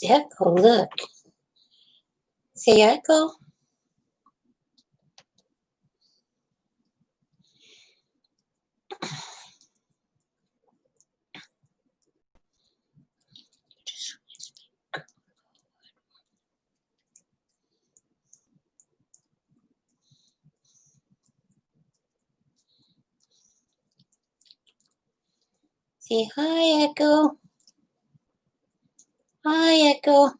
There's Echo, look. Say Echo. Say hi, Echo. Hi, Echo.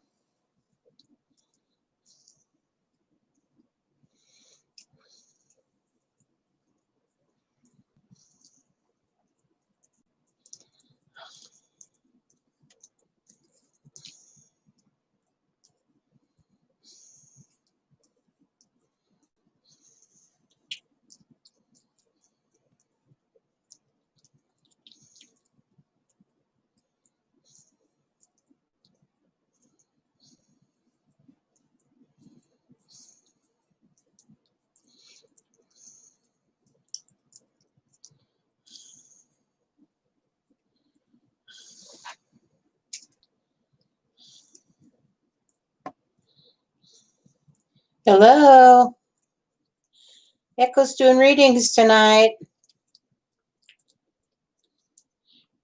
Hello. Echo's doing readings tonight.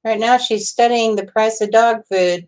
Right now she's studying the price of dog food.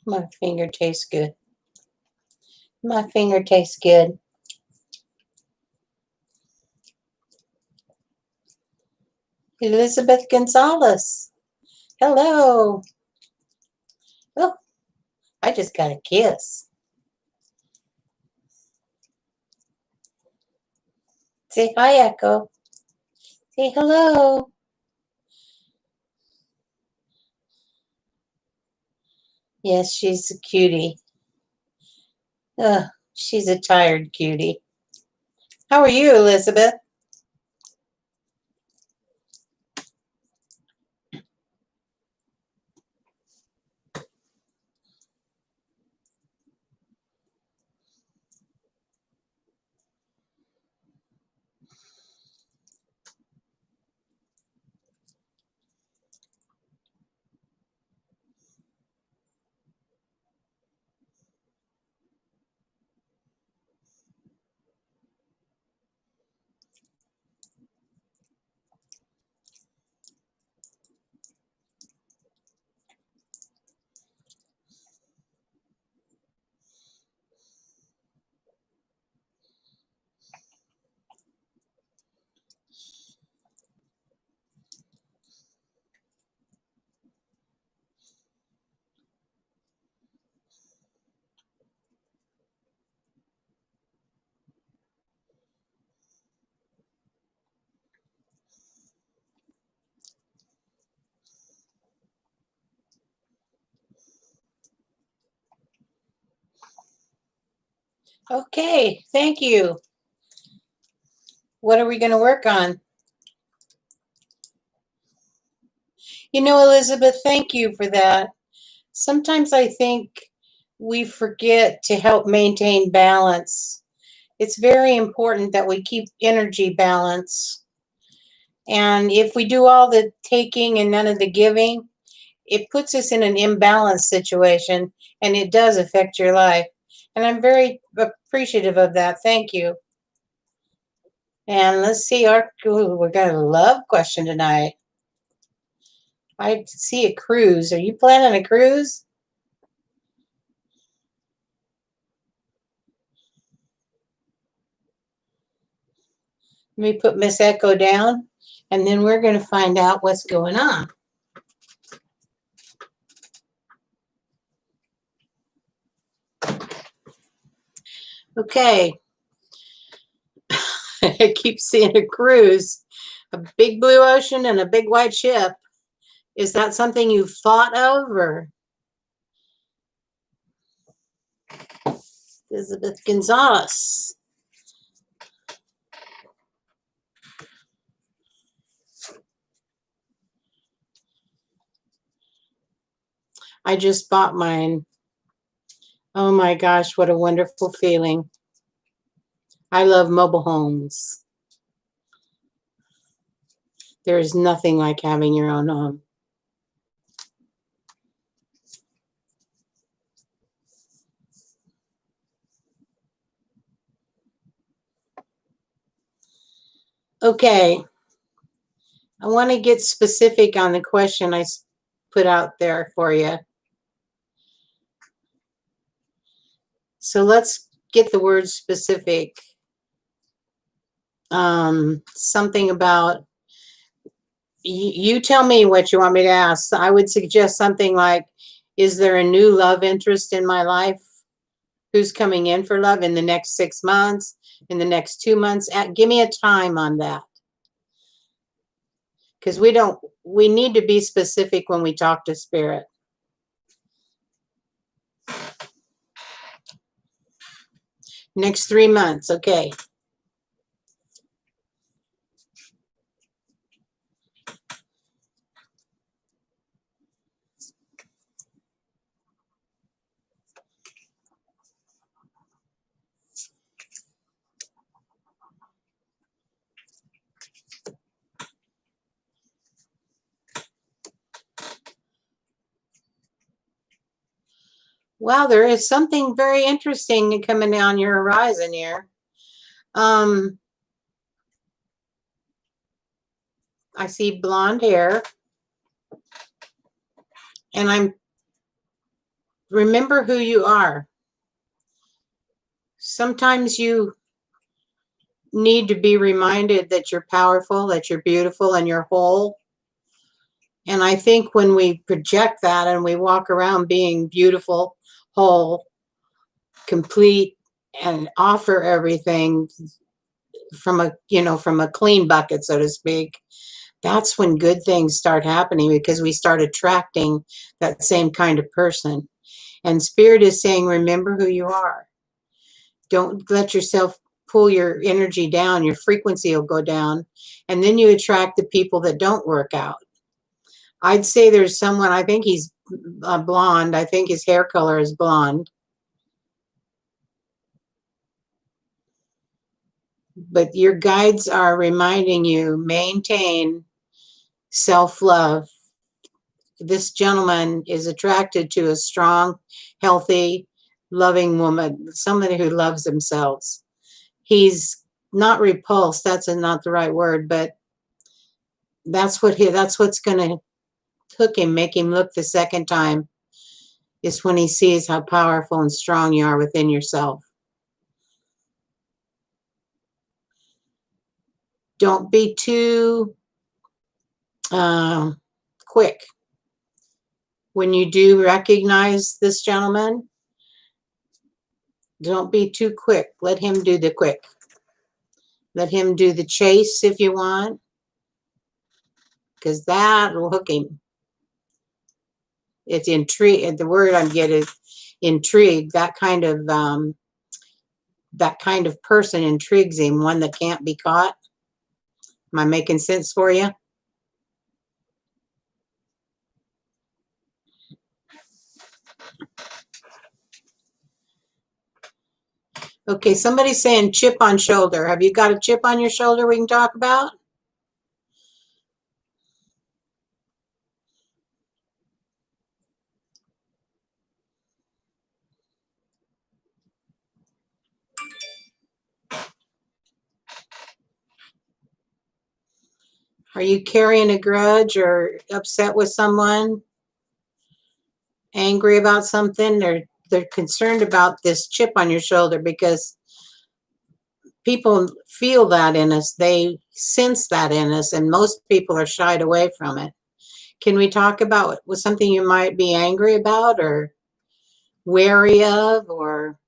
My finger tastes good. My finger tastes good. Elizabeth Gonzalez. Hello. Oh, I just got a kiss. Say hi, Echo. Say hello. Yes, she's a cutie. Ugh, she's a tired cutie. How are you, Elizabeth? Okay, thank you. What are we going to work on? You know, Elizabeth, thank you for that. Sometimes I think we forget to help maintain balance. It's very important that we keep energy balance. And if we do all the taking and none of the giving, it puts us in an imbalanced situation, and it does affect your life. And I'm very appreciative of that. Thank you. And let's see, we got a love question tonight. I see a cruise. Are you planning a cruise? Let me put Miss Echo down, and then we're going to find out what's going on. Okay. I keep seeing a cruise, a big blue ocean and a big white ship. Is that something you've thought of, or Elizabeth Gonzalez? I just bought mine. Oh my gosh, what a wonderful feeling. I love mobile homes. There is nothing like having your own home. Okay. I want to get specific on the question I put out there for you. So let's get the word specific. Something about, you tell me what you want me to ask. I would suggest something like, is there a new love interest in my life? Who's coming in for love in the next 6 months, in the next 2 months? Give me a time on that. Because we need to be specific when we talk to spirit. Next 3 months, okay. Wow, there is something very interesting coming down your horizon here. I see blonde hair, and remember who you are. Sometimes you need to be reminded that you're powerful, that you're beautiful, and you're whole. And I think when we project that and we walk around being beautiful, whole, complete, and offer everything from a clean bucket, so to speak, that's when good things start happening, because we start attracting that same kind of person. And spirit is saying, remember who you are. Don't let yourself pull your energy down. Your frequency will go down, and then you attract the people that don't work out. I'd say there's someone, I think he's blonde. I think his hair color is blonde. But your guides are reminding you, maintain self-love. This gentleman is attracted to a strong, healthy, loving woman, somebody who loves themselves. He's not repulsed. That's not the right word, but that's what's going to hook him, make him look the second time, is when he sees how powerful and strong you are within yourself. Don't be too quick. When you do recognize this gentleman, don't be too quick. Let him do the quick. Let him do the chase if you want, because that will hook him. It's intrigue. The word I'm getting is intrigue. That kind of person intrigues him. One that can't be caught. Am I making sense for you? Okay, somebody's saying chip on shoulder. Have you got a chip on your shoulder we can talk about? Are you carrying a grudge or upset with someone? Angry about something? They're concerned about this chip on your shoulder because people feel that in us. They sense that in us, and most people are shied away from it. Can we talk about what something you might be angry about or wary of? Or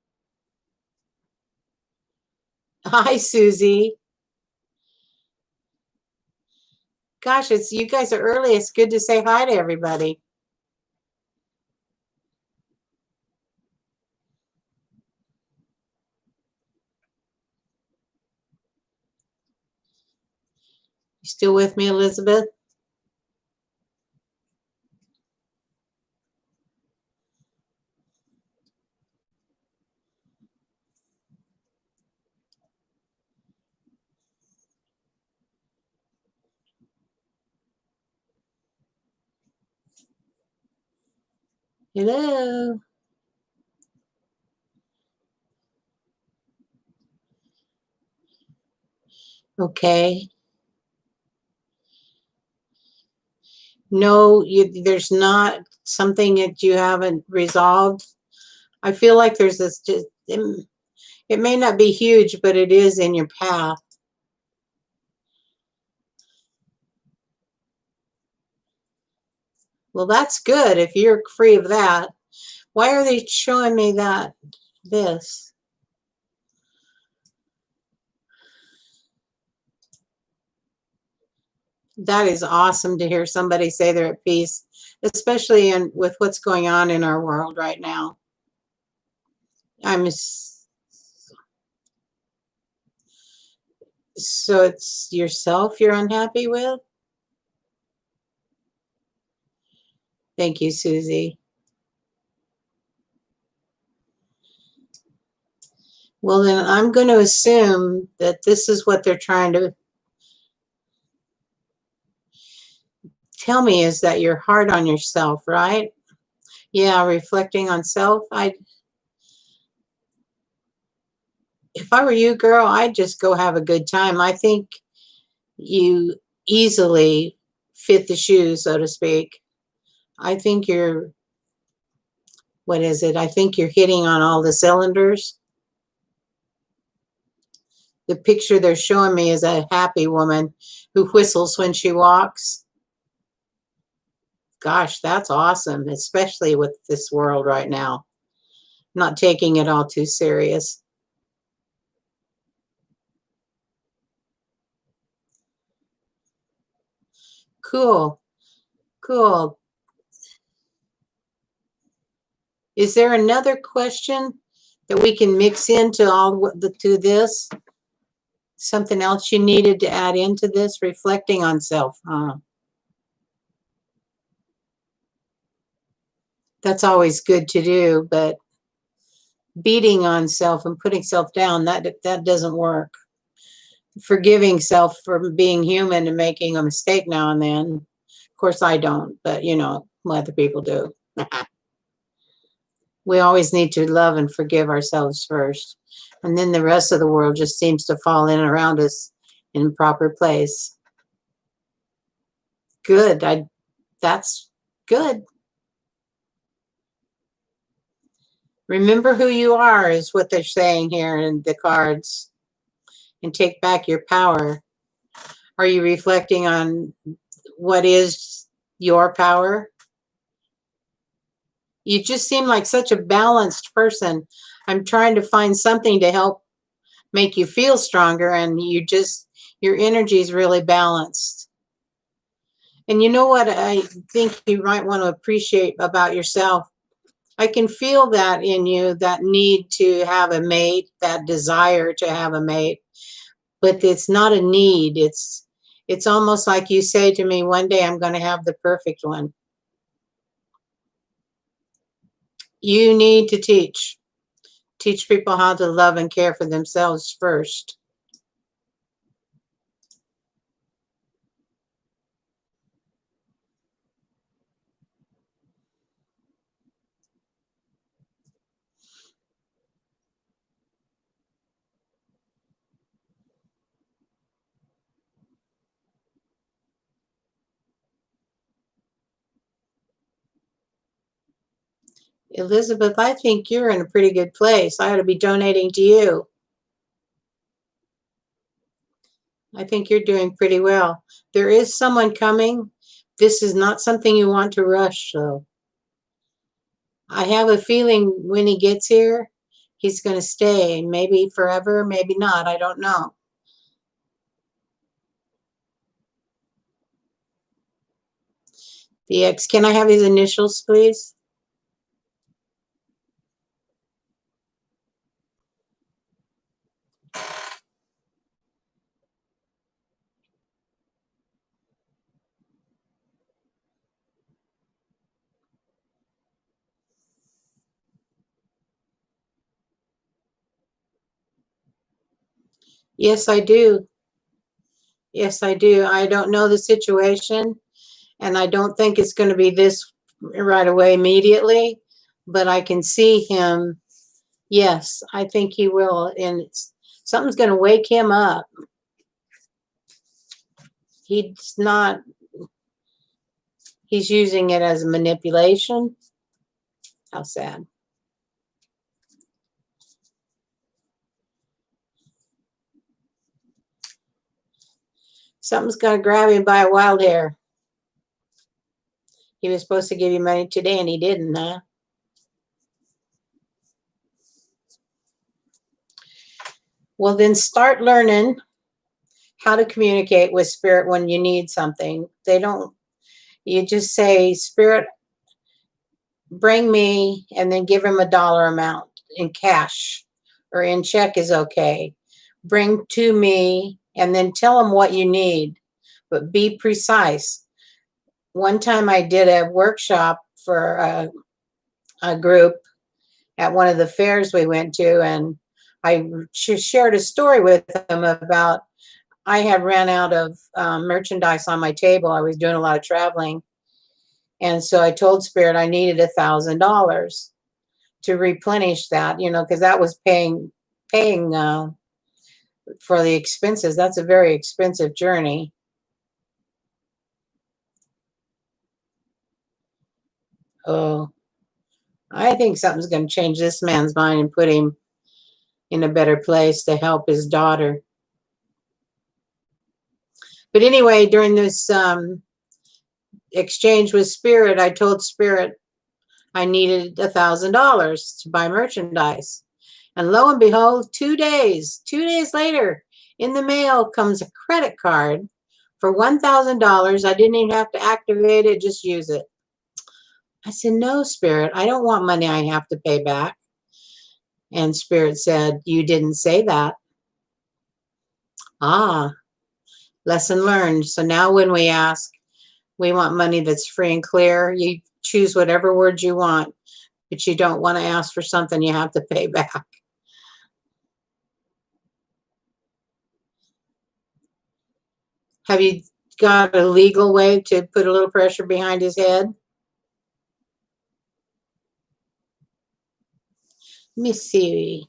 hi, Susie. Gosh, it's you guys are early. It's good to say hi to everybody. You still with me, Elizabeth? Hello. Okay. No, there's not something that you haven't resolved. I feel like there's this just, it may not be huge, but it is in your path. Well, that's good if you're free of that. Why are they showing me that this? That is awesome to hear somebody say they're at peace, especially with what's going on in our world right now. I'm so it's yourself you're unhappy with? Thank you, Susie. Well, then I'm going to assume that this is what they're trying to tell me is that you're hard on yourself, right? Yeah, reflecting on self. If I were you, girl, I'd just go have a good time. I think you easily fit the shoes, so to speak. I think you're, what is it? I think you're hitting on all the cylinders. The picture they're showing me is a happy woman who whistles when she walks. Gosh, that's awesome, especially with this world right now. Not taking it all too serious. Cool, cool. Is there another question that we can mix into to this? Something else you needed to add into this? Reflecting on self. That's always good to do, but beating on self and putting self down, that doesn't work. Forgiving self for being human and making a mistake now and then. Of course, I don't, but other people do. We always need to love and forgive ourselves first. And then the rest of the world just seems to fall in around us in proper place. Good. That's good. Remember who you are is what they're saying here in the cards, and take back your power. Are you reflecting on what is your power? You just seem like such a balanced person. I'm trying to find something to help make you feel stronger, and your energy is really balanced. And you know what I think you might want to appreciate about yourself? I can feel that in you, that need to have a mate, that desire to have a mate, but it's not a need. It's almost like you say to me, one day I'm going to have the perfect one. You need to teach people how to love and care for themselves first. Elizabeth, I think you're in a pretty good place. I ought to be donating to you. I think you're doing pretty well. There is someone coming. This is not something you want to rush, though. I have a feeling when he gets here, he's going to stay. Maybe forever, maybe not. I don't know. The X, can I have his initials, please? Yes, I do. Yes, I do. I don't know the situation, and I don't think it's going to be this right away immediately, but I can see him. Yes, I think he will, and something's going to wake him up. He's not, he's using it as manipulation. How sad. Something's going to grab him by a wild hair. He was supposed to give you money today, and he didn't, huh? Well, then start learning how to communicate with spirit when you need something. They don't, you just say, Spirit, bring me, and then give him a dollar amount in cash or in check is okay. Bring to me, and then tell him what you need, but be precise. One time I did a workshop for a group at one of the fairs we went to, and I shared a story with them about I had ran out of merchandise on my table. I was doing a lot of traveling. And so I told Spirit I needed $1,000 to replenish that, because that was paying for the expenses. That's a very expensive journey. Oh, I think something's going to change this man's mind and put him in a better place to help his daughter. But anyway, during this exchange with Spirit, I told Spirit I needed $1,000 to buy merchandise. And lo and behold, 2 days later, in the mail comes a credit card for $1,000. I didn't even have to activate it, just use it. I said, no, Spirit, I don't want money I have to pay back. And Spirit said, you didn't say that. Ah, lesson learned. So now when we ask, we want money that's free and clear. You choose whatever words you want, but you don't want to ask for something you have to pay back. Have you got a legal way to put a little pressure behind his head? Let me see.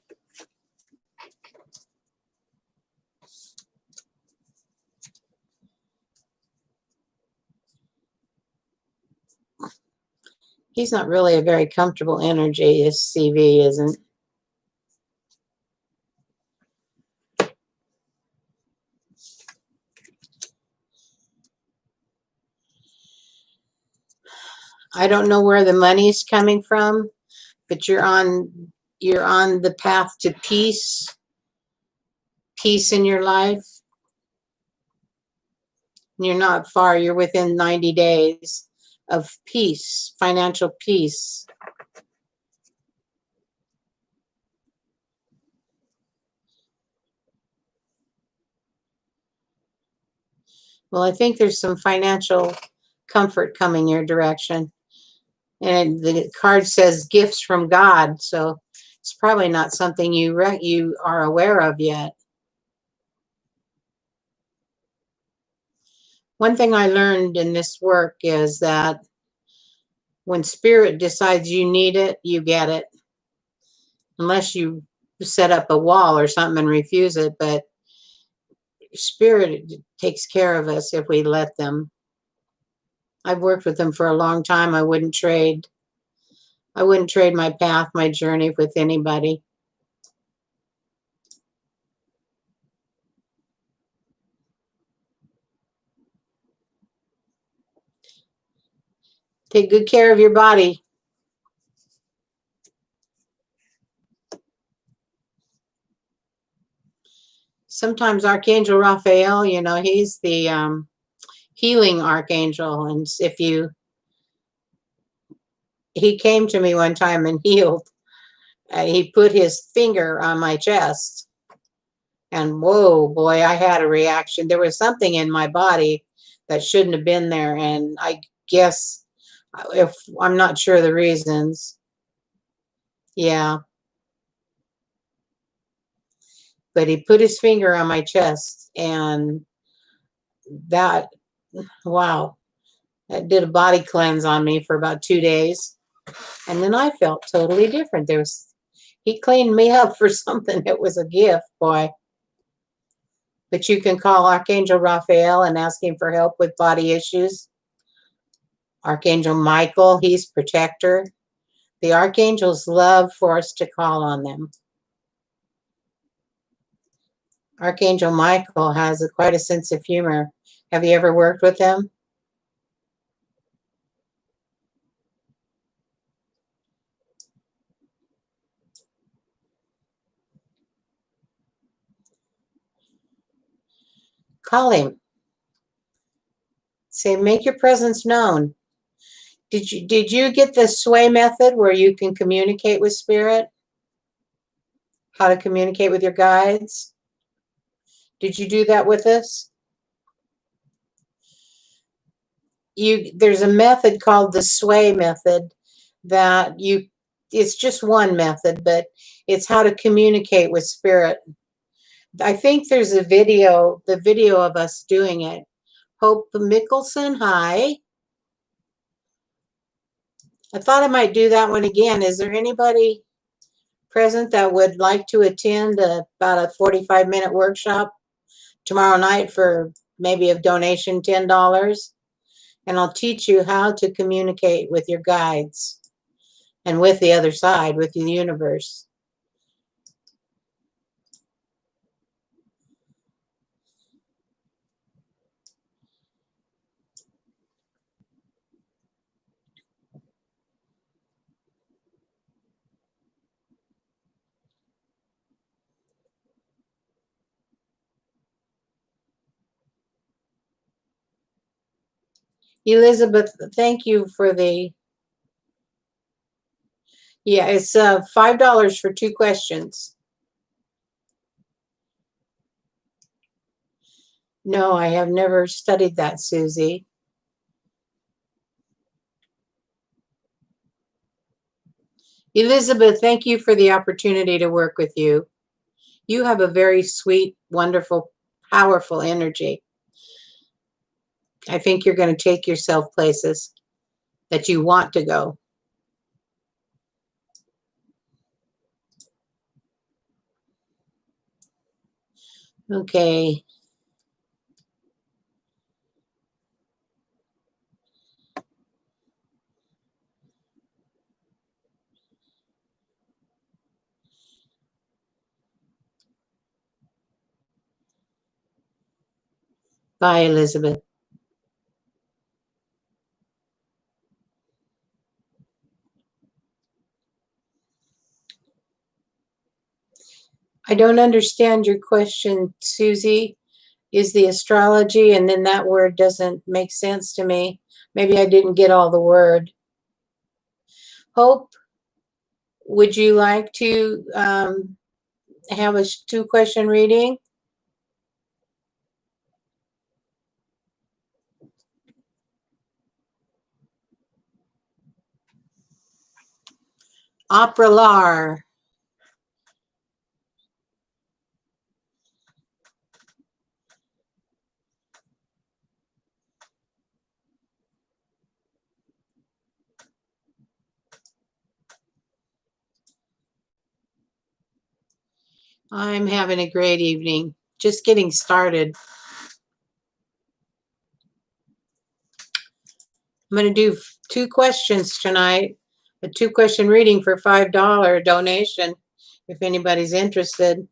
He's not really a very comfortable energy, his CV isn't. I don't know where the money's coming from, but you're on the path to peace in your life. You're not far, you're within 90 days of peace, financial peace. Well, I think there's some financial comfort coming your direction. And the card says gifts from God, so it's probably not something you are aware of yet. One thing I learned in this work is that when spirit decides you need it, you get it. Unless you set up a wall or something and refuse it, but spirit takes care of us if we let them. I've worked with them for a long time. I wouldn't trade I wouldn't trade my path, my journey with anybody. Take good care of your body. Sometimes Archangel Raphael, he's the healing archangel. And he came to me one time and healed. He put his finger on my chest. And whoa, boy, I had a reaction. There was something in my body that shouldn't have been there. And I guess, if I'm not sure the reasons. Yeah. But he put his finger on my chest, and that, wow, that did a body cleanse on me for about 2 days. And then I felt totally different. He cleaned me up for something. It was a gift, boy. But you can call Archangel Raphael and ask him for help with body issues. Archangel Michael, he's protector. The archangels love for us to call on them. Archangel Michael has quite a sense of humor. Have you ever worked with him? Call him. Say, make your presence known. Did you get the sway method where you can communicate with spirit? How to communicate with your guides? Did you do that with us? There's a method called the sway method it's just one method, but it's how to communicate with spirit. I think there's the video of us doing it. Hope Mickelson, hi. I thought I might do that one again. Is there anybody present that would like to attend about a 45-minute workshop tomorrow night for maybe a donation $10? And I'll teach you how to communicate with your guides and with the other side, with the universe. Elizabeth, thank you for yeah, it's $5 for 2 questions. No, I have never studied that, Susie. Elizabeth, thank you for the opportunity to work with you. You have a very sweet, wonderful, powerful energy. I think you're going to take yourself places that you want to go. Okay. Bye, Elizabeth. I don't understand your question, Susie. Is the astrology, and then that word doesn't make sense to me. Maybe I didn't get all the word. Hope, would you like to have a 2-question reading? Operalar. I'm having a great evening. Just getting started. I'm going to do 2 questions tonight. A 2-question reading for $5 donation if anybody's interested.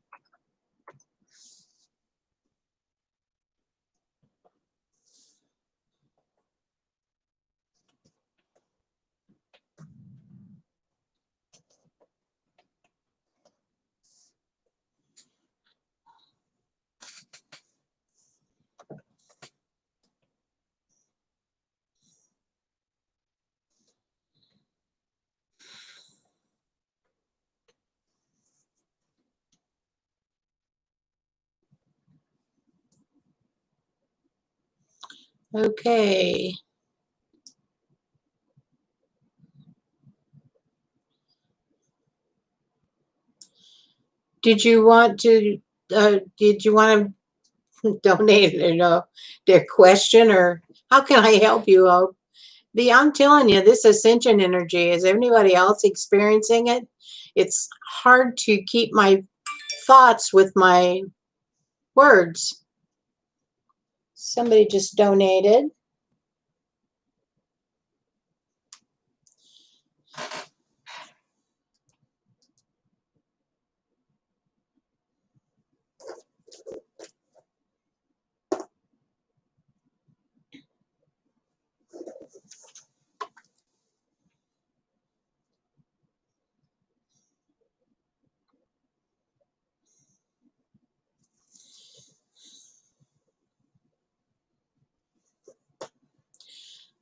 Okay. Did you want to donate, their question, or how can I help you out? I'm telling you, this ascension energy, is anybody else experiencing it? It's hard to keep my thoughts with my words. Somebody just donated.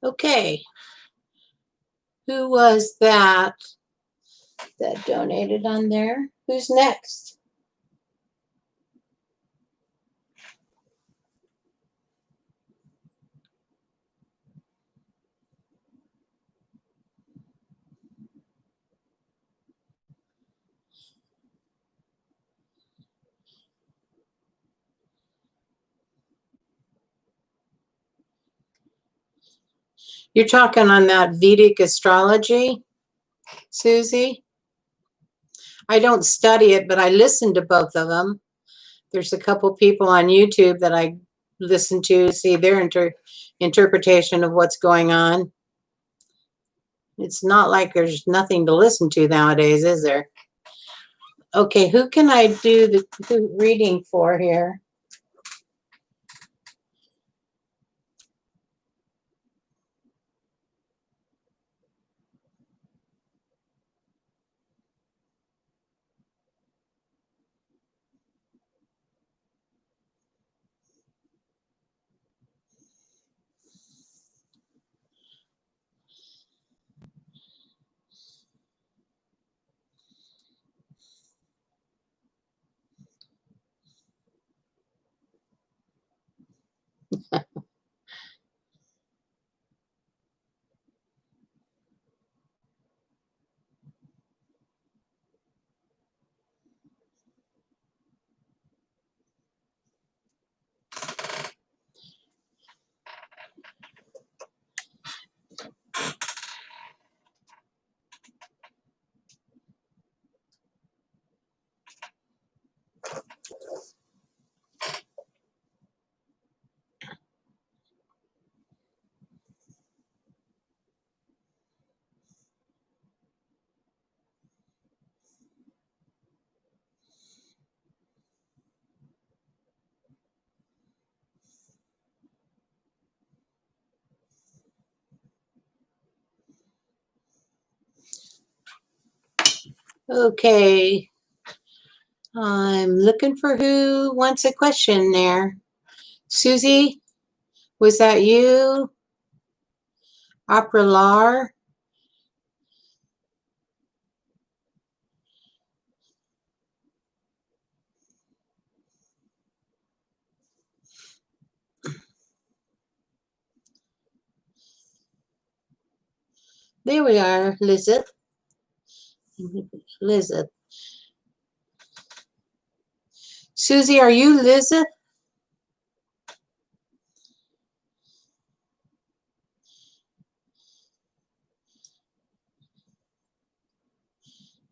Okay. Who was that donated on there? Who's next? You're talking on that Vedic astrology, Susie? I don't study it, but I listen to both of them. There's a couple people on YouTube that I listen to see their interpretation of what's going on. It's not like there's nothing to listen to nowadays, is there? Okay, who can I do the reading for here? Okay. I'm looking for who wants a question there. Susie, was that you? Aprilar? There we are, Lizeth. Lizeth. Susie, are you Lizeth?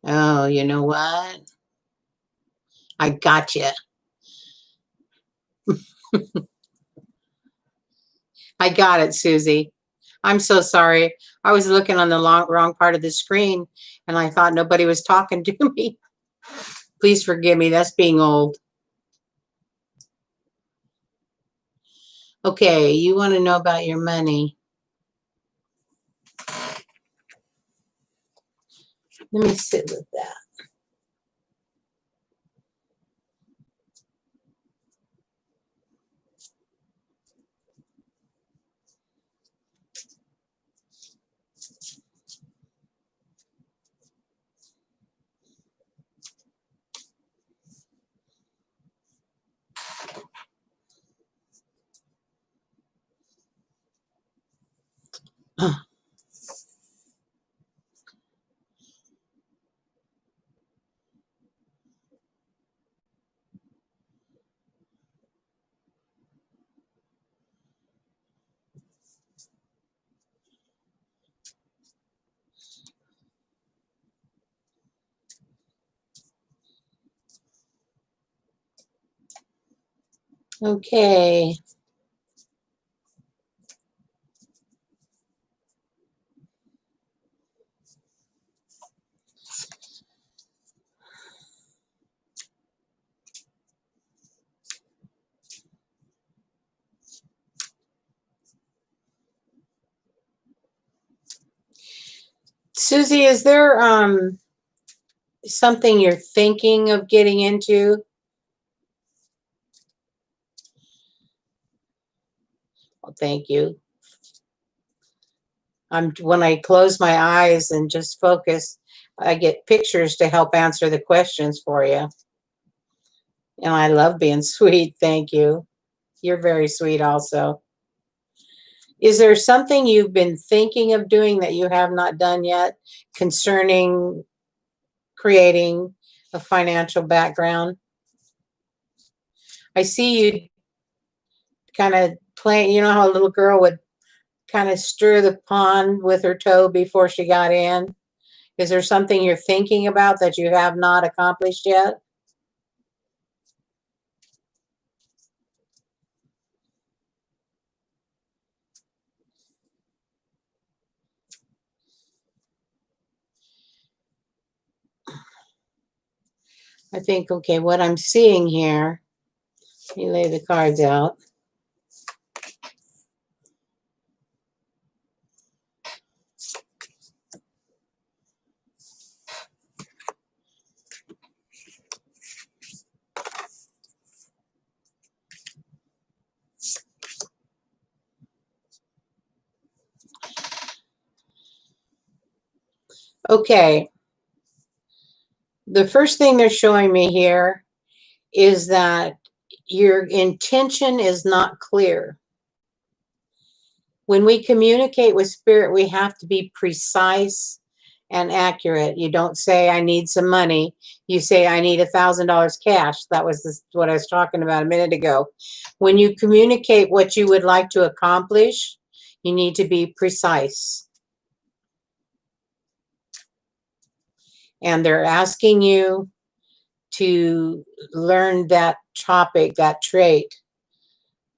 Oh, you know what? I got you. I got it, Susie. I'm so sorry. I was looking on the wrong part of the screen and I thought nobody was talking to me. Please forgive me. That's being old. Okay, you want to know about your money. Let me sit with that. Okay. Susie, is there something you're thinking of getting into? Well, thank you. When I close my eyes and just focus, I get pictures to help answer the questions for you. And I love being sweet. Thank you. You're very sweet also. Is there something you've been thinking of doing that you have not done yet concerning creating a financial background? I see you kind of playing, you know how a little girl would kind of stir the pond with her toe before she got in? Is there something you're thinking about that you have not accomplished yet? I think, okay, what I'm seeing here, let me lay the cards out. Okay, the first thing they're showing me here is that your intention is not clear. When we communicate with spirit, we have to be precise and accurate. You don't say, I need some money. You say, I need $1,000 cash. That was what I was talking about a minute ago. When you communicate what you would like to accomplish, you need to be precise. And they're asking you to learn that topic, that trait.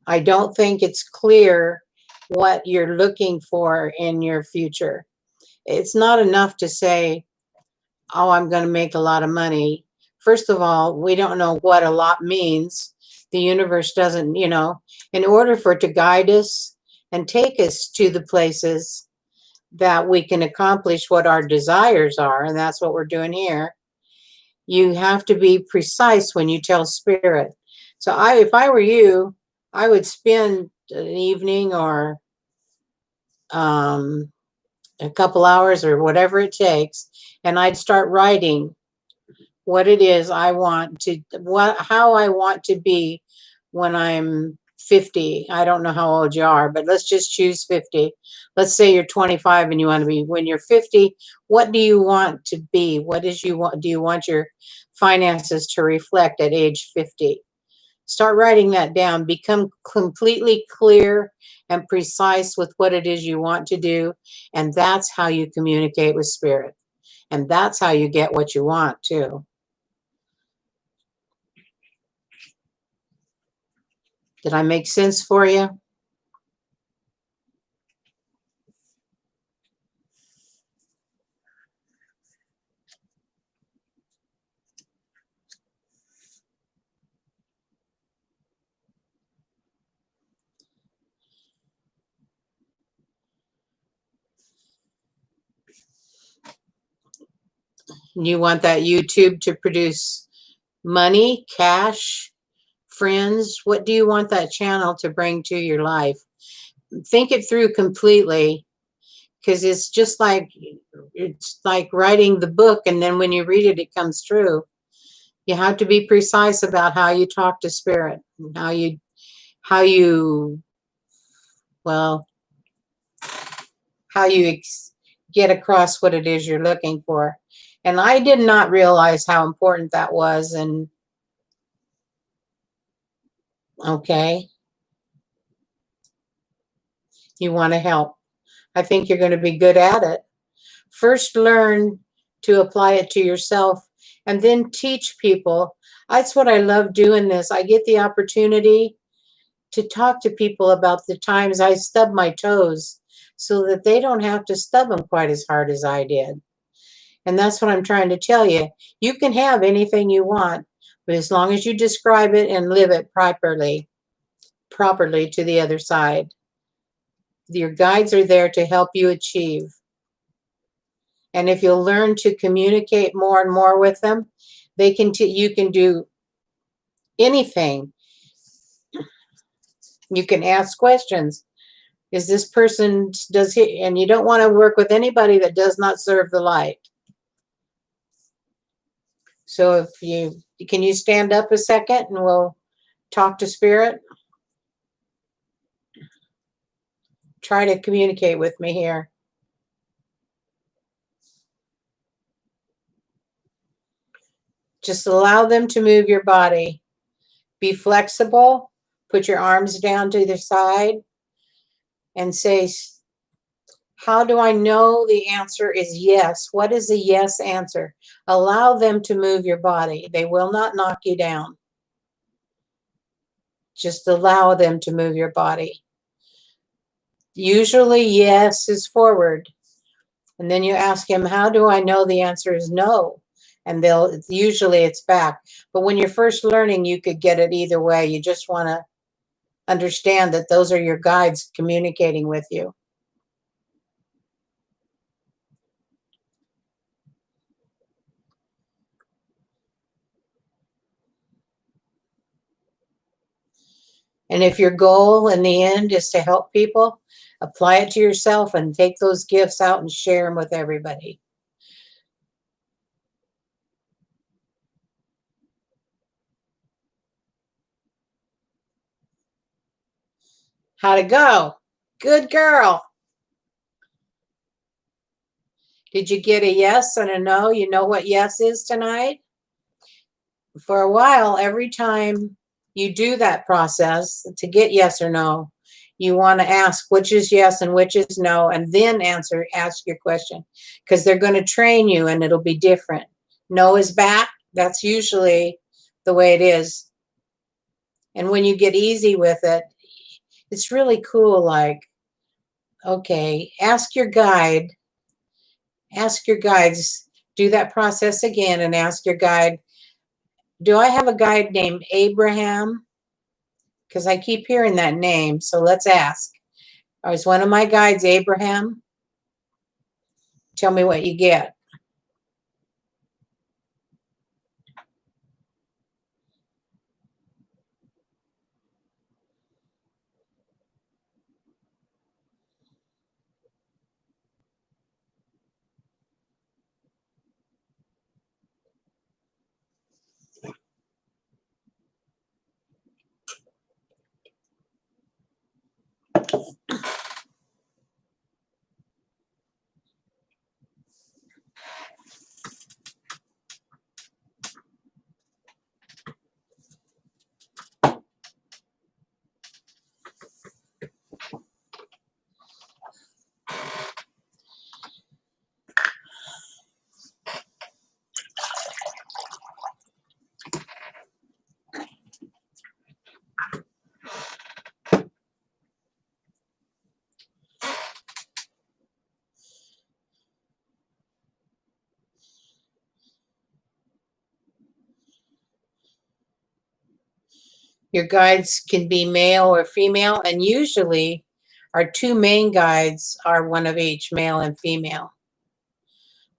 I don't think it's clear what you're looking for in your future. It's not enough to say, oh, I'm going to make a lot of money. First of all, we don't know what a lot means. The universe doesn't, in order for it to guide us and take us to the places that we can accomplish what our desires are, and that's what we're doing here, you have to be precise when you tell spirit. So if I were you, I would spend an evening or a couple hours or whatever it takes, and I'd start writing what it is I want to, how I want to be when I'm 50. I don't know how old you are, but let's just choose 50. Let's say you're 25 and you want to be, when you're 50, what do you want to be? What is you want? Do you want your finances to reflect at age 50? Start writing that down. Become completely clear and precise with what it is you want to do. And that's how you communicate with spirit. And that's how you get what you want too. Did I make sense for you? You want that YouTube to produce money, cash, friends? What do you want that channel to bring to your life? Think it through completely, because it's like writing the book, and then when you read it, it comes true. You have to be precise about how you talk to spirit, and how you well how you get across what it is you're looking for. And I did not realize how important that was. And okay, you want to help. I think you're going to be good at it. First, learn to apply it to yourself and then teach people. That's what I love doing this. I get the opportunity to talk to people about the times I stub my toes so that they don't have to stub them quite as hard as I did. And that's what I'm trying to tell you. You can have anything you want, but as long as you describe it and live it properly to the other side, your guides are there to help you achieve. And if you'll learn to communicate more and more with them, you can do anything. You can ask questions. Is this person, and you don't want to work with anybody that does not serve the light. So can you stand up a second and we'll talk to spirit? Try to communicate with me here. Just allow them to move your body. Be flexible. Put your arms down to the side and say, how do I know the answer is yes? What is the yes answer? Allow them to move your body. They will not knock you down. Just allow them to move your body. Usually, yes is forward. And then you ask him, how do I know the answer is no? And usually it's back. But when you're first learning, you could get it either way. You just want to understand that those are your guides communicating with you. And if your goal in the end is to help people, apply it to yourself and take those gifts out and share them with everybody. How'd it go? Good girl. Did you get a yes and a no? You know what yes is tonight? For a while, every time you do that process to get yes or no, you want to ask which is yes and which is no, and then ask your question, because they're going to train you and it'll be different. No is back. That's usually the way it is. And when you get easy with it, it's really cool. Like, okay, ask your guides, do that process again and ask your guide, do I have a guide named Abraham? Because I keep hearing that name. So let's ask. Is one of my guides Abraham? Tell me what you get. Your guides can be male or female, and usually our two main guides are one of each, male and female.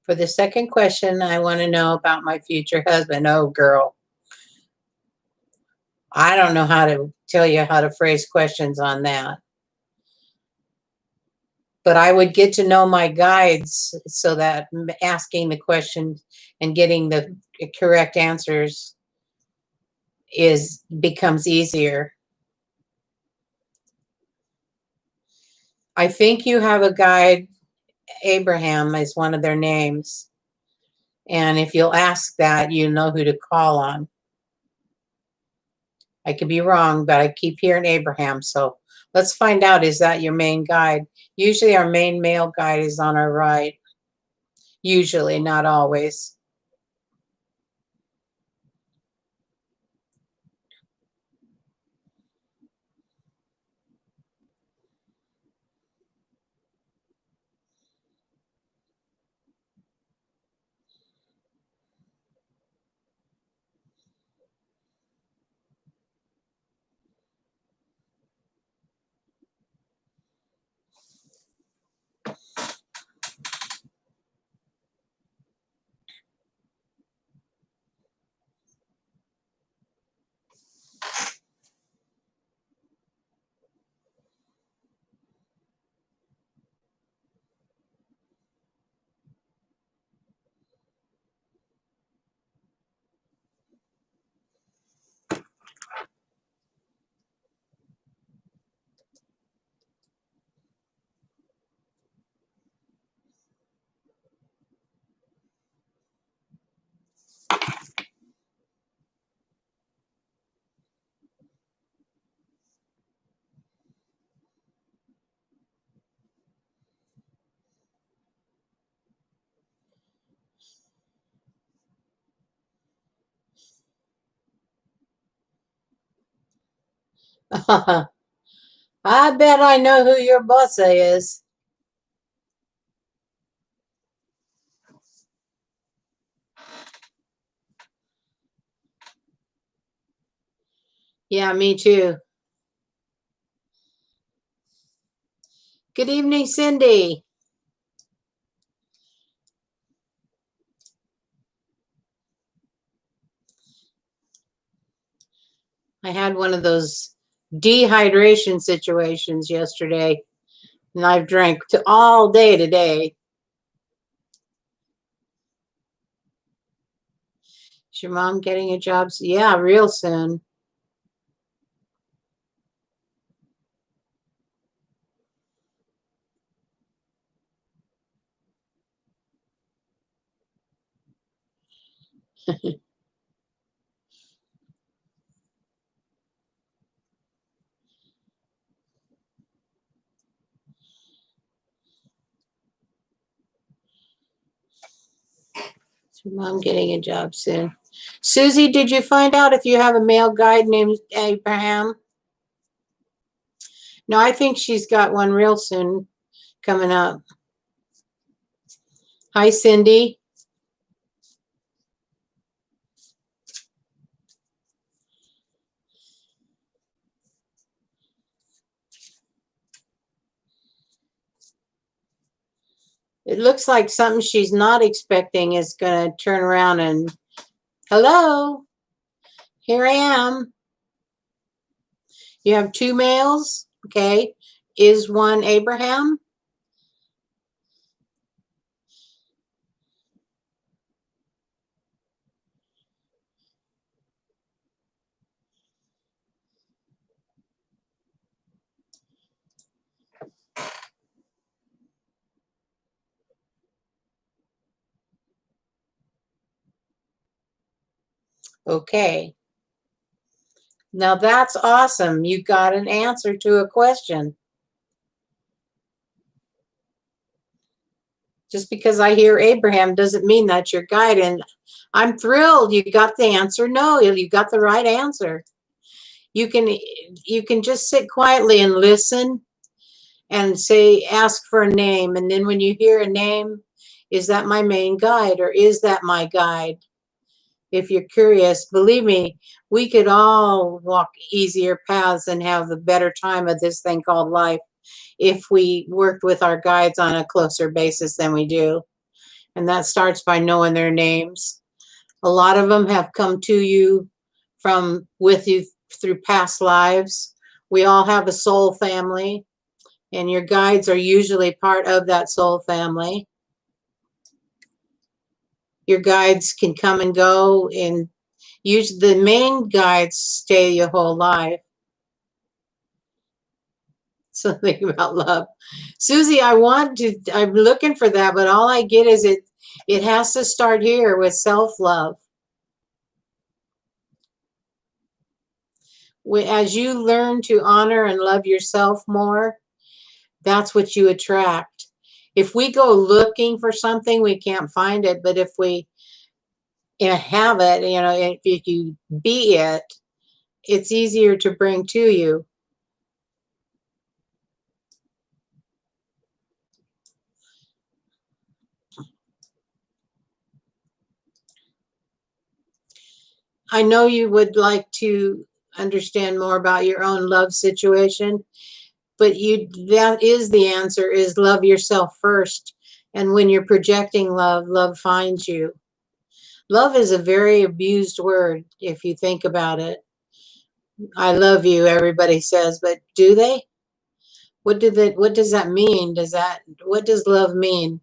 For the second question, I want to know about my future husband. Oh, girl. I don't know how to tell you how to phrase questions on that. But I would get to know my guides so that asking the question and getting the correct answers becomes easier. I think you have a guide. Abraham is one of their names. And if you'll ask that, you know who to call on. I could be wrong, but I keep hearing Abraham. So let's find out, is that your main guide? Usually our main male guide is on our right. Usually, not always. I bet I know who your boss is. Yeah, me too. Good evening, Cindy. I had one of those dehydration situations yesterday, and I've drank all day today. Is your mom getting a job? Yeah, real soon. Is your mom getting a job soon? Susie, did you find out if you have a male guide named Abraham? No, I think she's got one real soon coming up. Hi, Cindy. It looks like something she's not expecting is going to turn around and, hello, here I am. You have two males, okay? Is one Abraham? Okay. Now that's awesome. You got an answer to a question. Just because I hear Abraham doesn't mean that's your guide. And I'm thrilled you got the answer. No, you got the right answer. You can just sit quietly and listen and say, ask for a name. And then when you hear a name, is that my main guide or is that my guide? If you're curious, believe me, we could all walk easier paths and have the better time of this thing called life if we worked with our guides on a closer basis than we do. And that starts by knowing their names. A lot of them have come to you with you through past lives. We all have a soul family, and your guides are usually part of that soul family. Your guides can come and go, and usually the main guides stay your whole life. Something about love. Susie, I'm looking for that, but all I get is it has to start here with self-love. As you learn to honor and love yourself more, that's what you attract. If we go looking for something, we can't find it. But if we have it, if you be it, it's easier to bring to you. I know you would like to understand more about your own love situation, but that is the answer, is love yourself first. And when you're projecting love, love finds you. Love is a very abused word if you think about it. I love you, everybody says, but do they? What does that mean? What does love mean?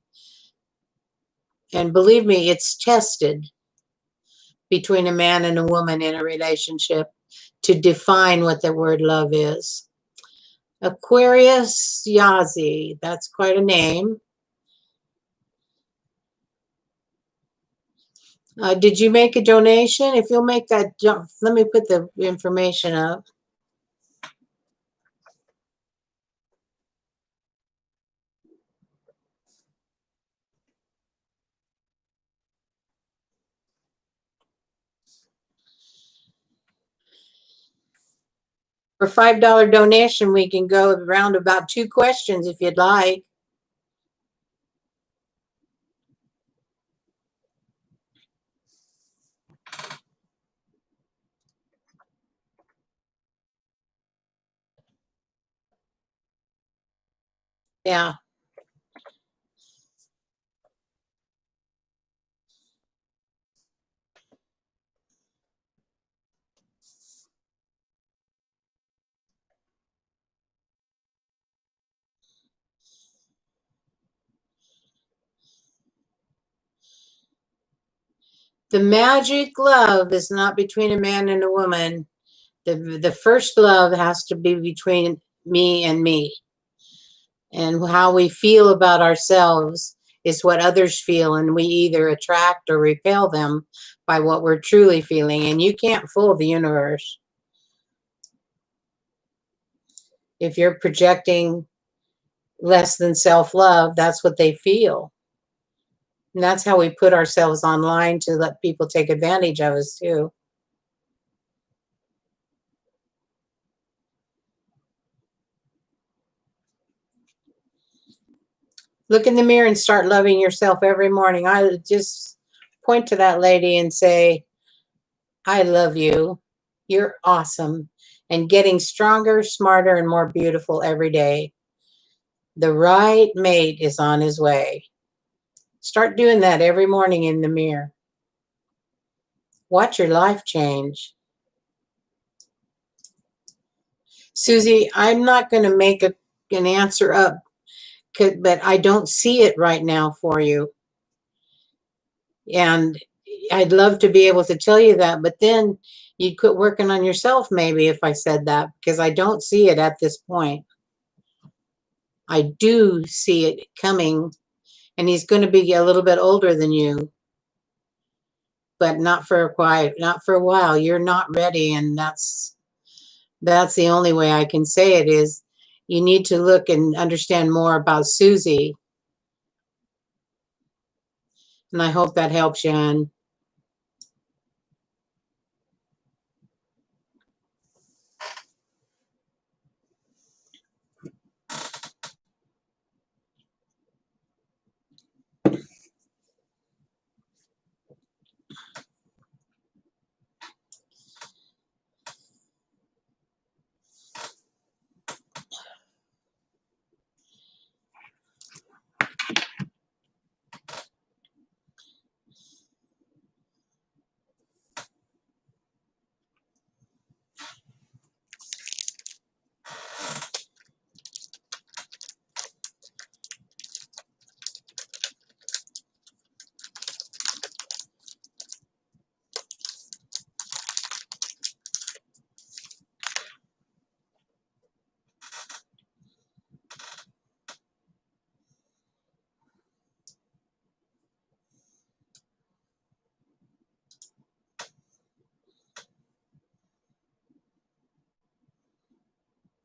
And believe me, it's tested between a man and a woman in a relationship to define what the word love is. Aquarius Yazi, that's quite a name. Did you make a donation? If you'll make that, let me put the information up. For $5 donation, we can go around about 2 questions if you'd like. Yeah. The magic love is not between a man and a woman. The first love has to be between me and me. And how we feel about ourselves is what others feel, and we either attract or repel them by what we're truly feeling. And you can't fool the universe. If you're projecting less than self-love, that's what they feel. And that's how we put ourselves online to let people take advantage of us too. Look in the mirror and start loving yourself every morning. I just point to that lady and say, I love you. You're awesome. And getting stronger, smarter, and more beautiful every day. The right mate is on his way. Start doing that every morning in the mirror. Watch your life change. Susie, I'm not going to make an answer up, but I don't see it right now for you. And I'd love to be able to tell you that, but then you'd quit working on yourself maybe if I said that, because I don't see it at this point. I do see it coming, and he's going to be a little bit older than you, but not for a while. You're not ready, and that's the only way I can say it is you need to look and understand more about Susie. And I hope that helps you, Ann.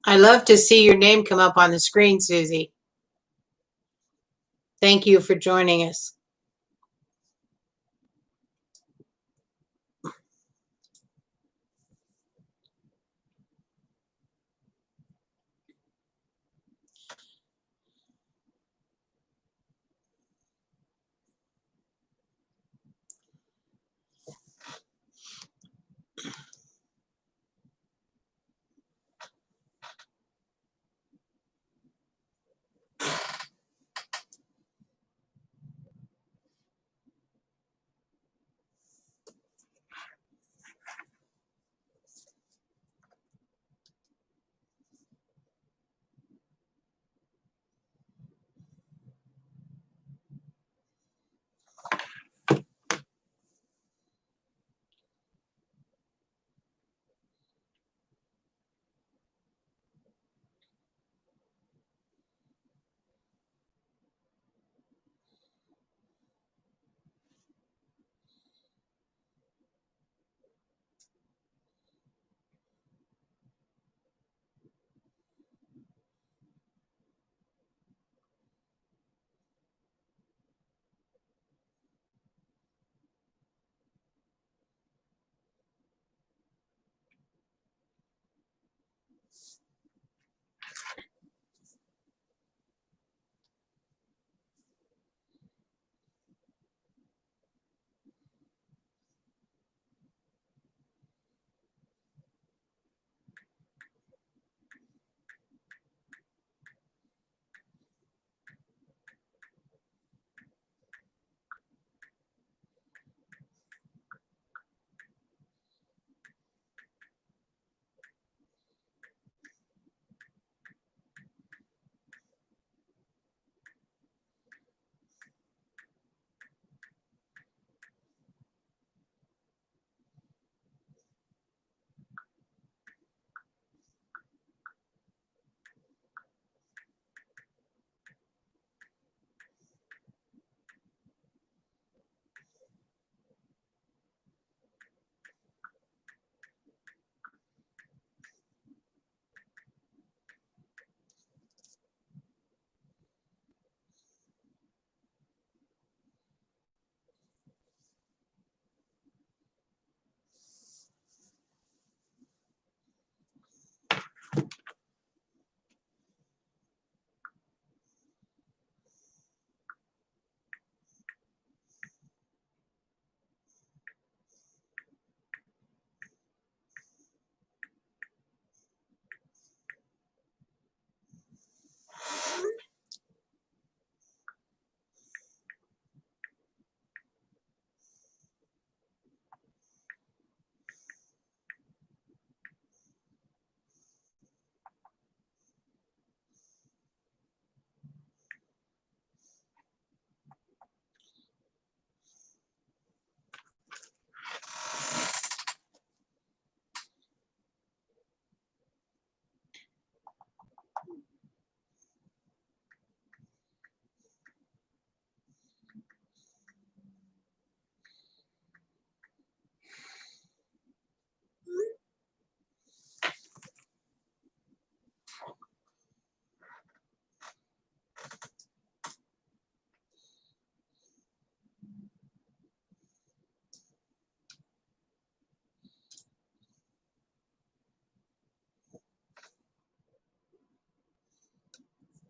I love to see your name come up on the screen, Susie. Thank you for joining us.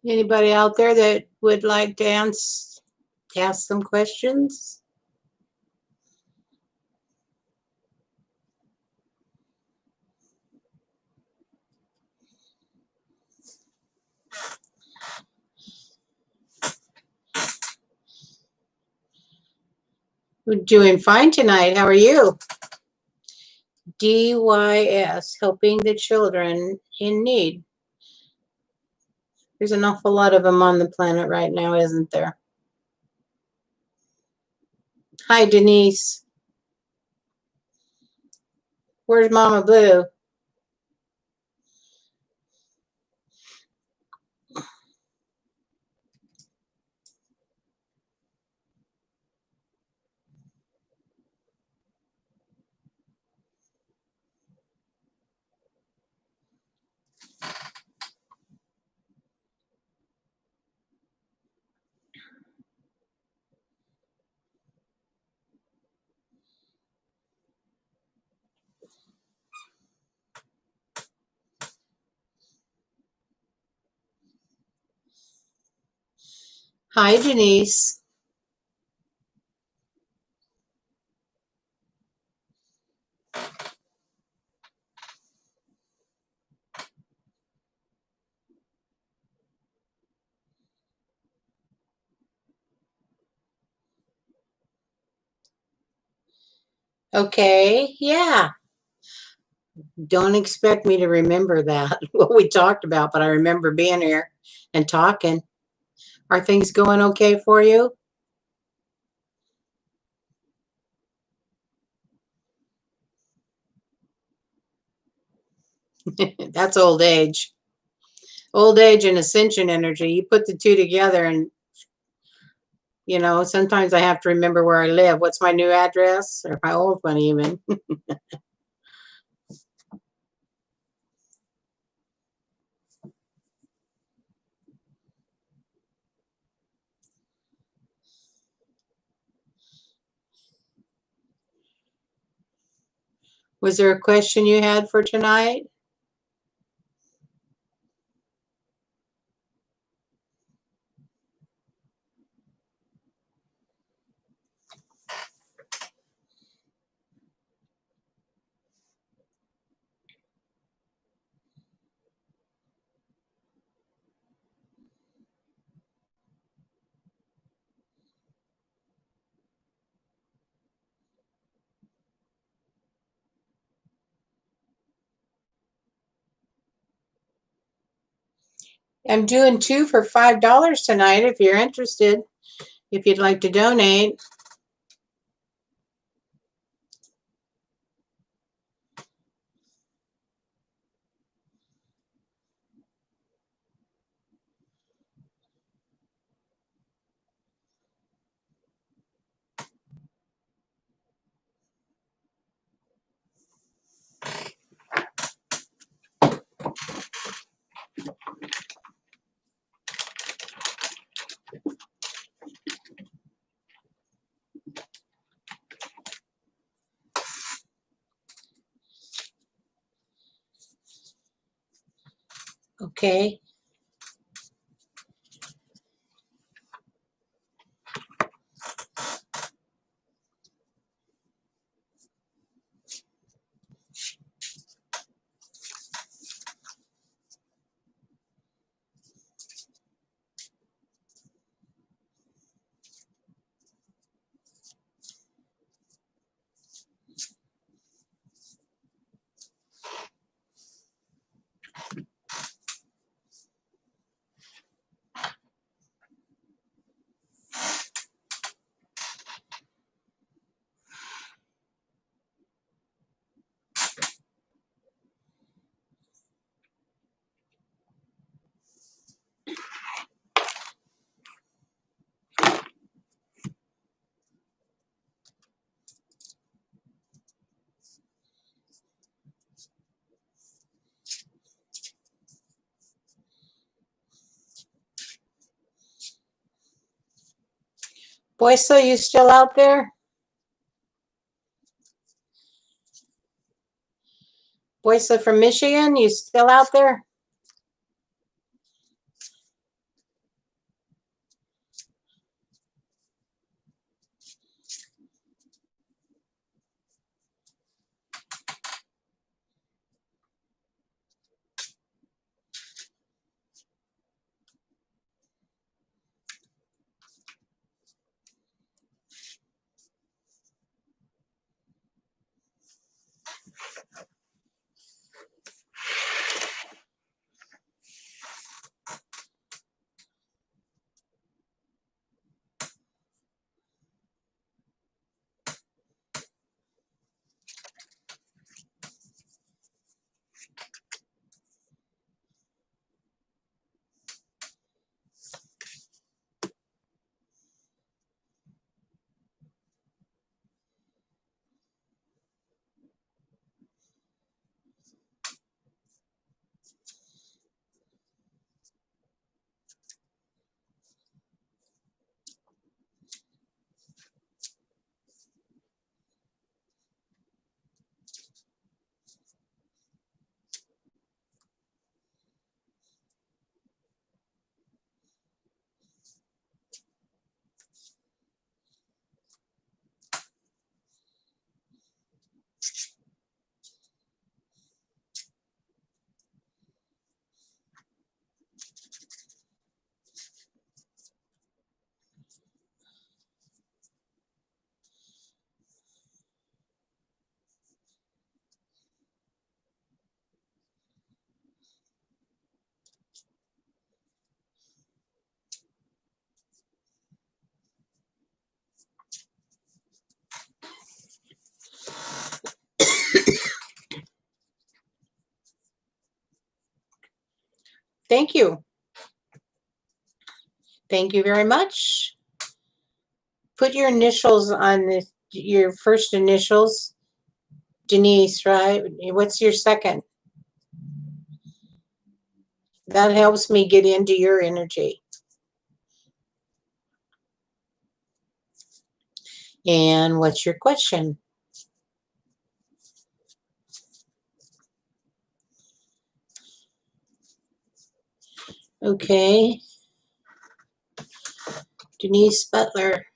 Anybody out there that would like to ask some questions? We're doing fine tonight. How are you? DYS, helping the children in need. There's an awful lot of them on the planet right now, isn't there? Hi, Denise. Where's Mama Blue? Hi, Denise. Okay, yeah. Don't expect me to remember that, what we talked about, but I remember being here and talking. Are things going okay for you? That's old age. Old age and ascension energy. You put the two together, and sometimes I have to remember where I live. What's my new address or my old one, even? Was there a question you had for tonight? I'm doing two for $5 tonight if you're interested, if you'd like to donate. Okay. Boysa, you still out there? Boysa from Michigan, you still out there? Thank you. Thank you very much. Put your initials on your first initials. Denise, right? What's your second? That helps me get into your energy. And what's your question? Okay. Denise Butler.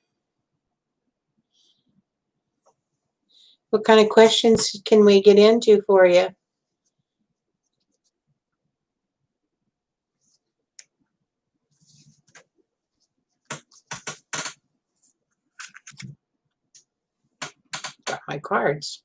What kind of questions can we get into for you? Got my cards.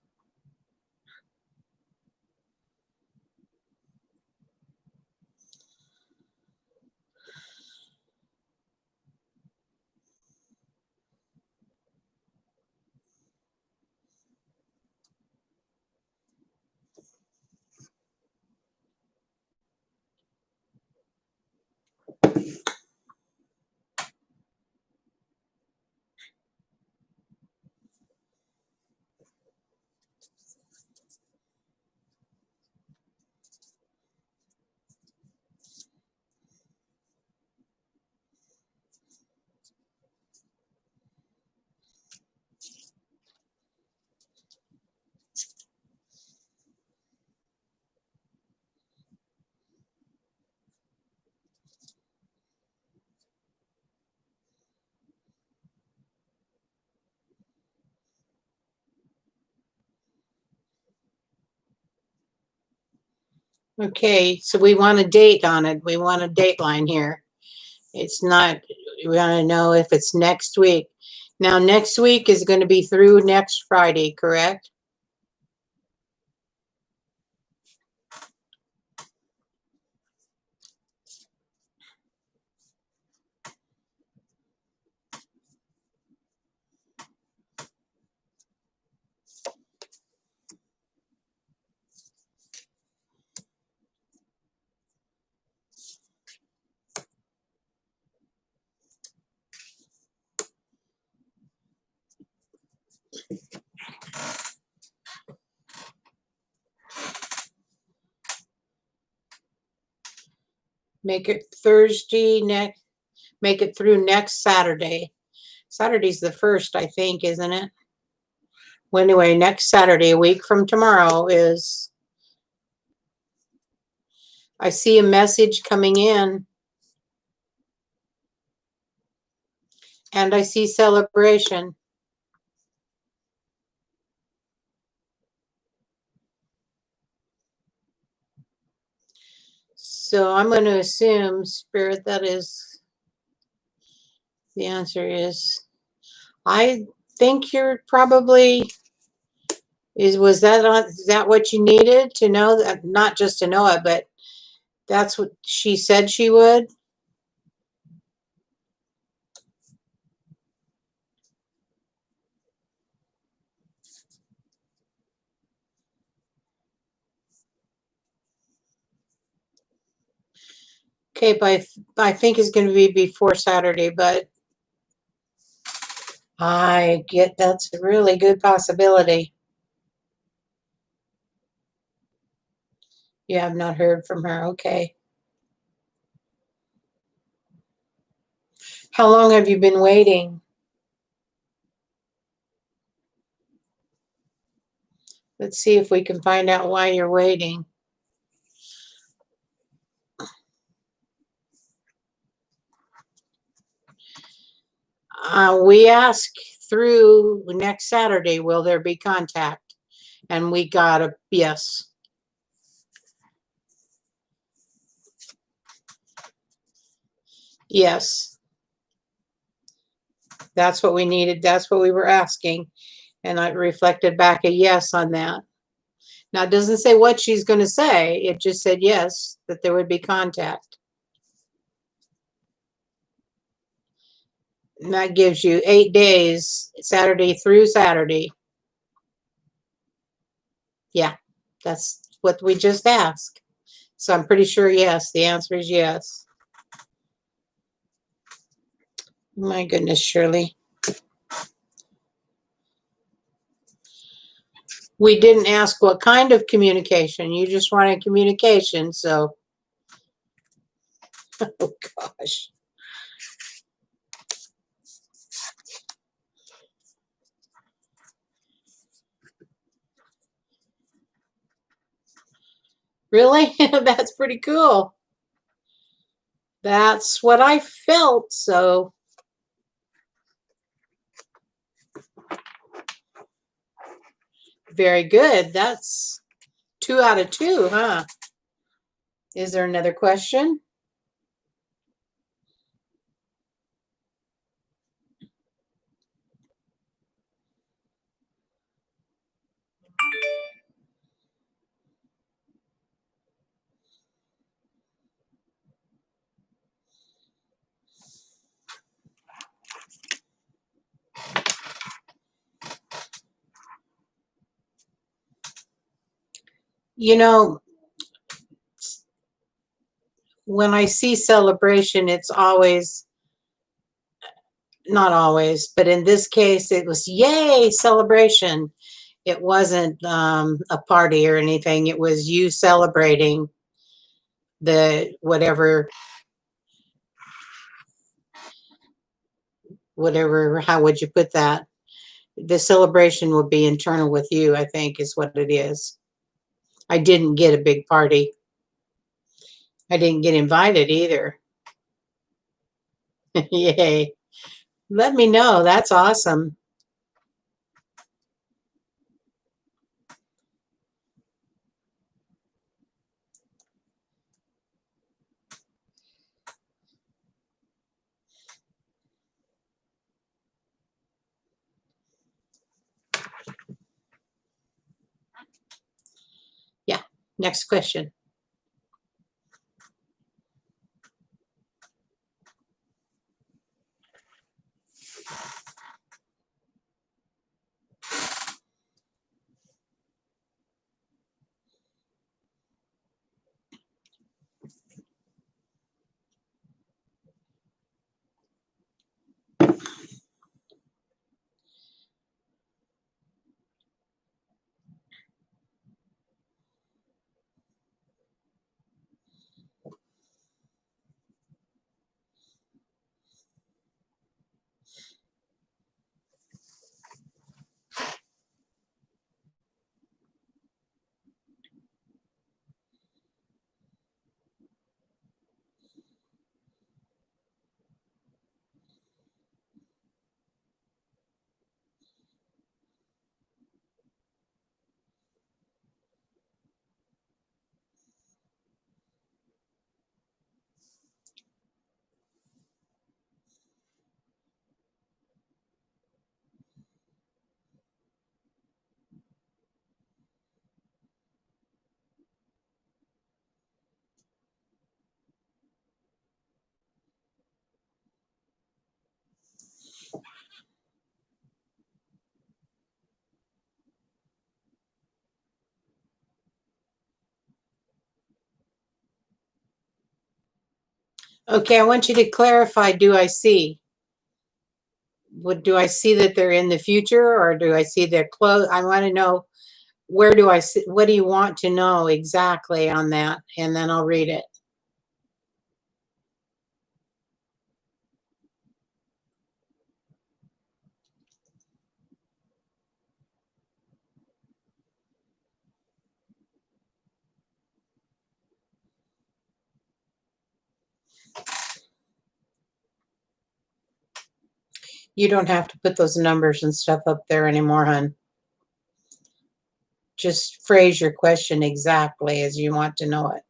Okay, so we want a date on it. We want a dateline here. It's not, we want to know if it's next week. Now, next week is going to be through next Friday, correct? Make it Thursday next, make it through next Saturday. Saturday's the first, I think, isn't it? Well, anyway, next Saturday, a week from tomorrow, is, I see a message coming in, and I see celebration. So I'm going to assume, Spirit, that is, the answer is, I think you're probably, was that is that what you needed to know? That, not just to know it, but that's what she said she would? Okay, but I think it's going to be before Saturday, but I get that's a really good possibility. You have not heard from her. Okay. How long have you been waiting? Let's see if we can find out why you're waiting. We ask through next Saturday, will there be contact? And we got a yes. Yes. That's what we needed. That's what we were asking. And I reflected back a yes on that. Now, it doesn't say what she's going to say. It just said yes, that there would be contact. And that gives you 8 days, Saturday through Saturday. Yeah, that's what we just asked. So I'm pretty sure yes. The answer is yes. My goodness, Shirley. We didn't ask what kind of communication. You just wanted communication. So, oh gosh. Really? That's pretty cool. That's what I felt. So, very good. That's 2 out of 2, huh? Is there another question? You know, when I see celebration, it's always, not always, but in this case, it was yay, celebration. It wasn't a party or anything. It was you celebrating the whatever, how would you put that? The celebration would be internal with you, I think, is what it is. I didn't get a big party. I didn't get invited either. Yay. Let me know. That's awesome. Yeah. Next question. Okay, I want you to clarify, do I see? Do I see that they're in the future or do I see their clothes? I want to know, where do I see, what do you want to know exactly on that? And then I'll read it. You don't have to put those numbers and stuff up there anymore, hon. Just phrase your question exactly as you want to know it.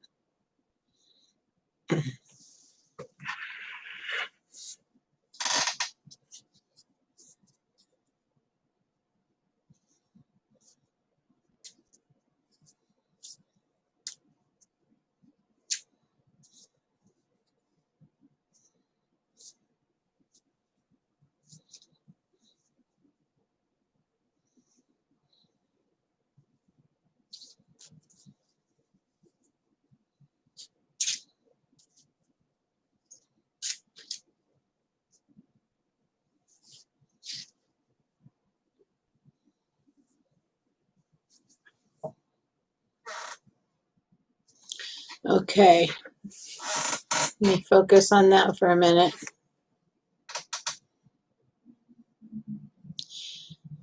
Okay, let me focus on that for a minute.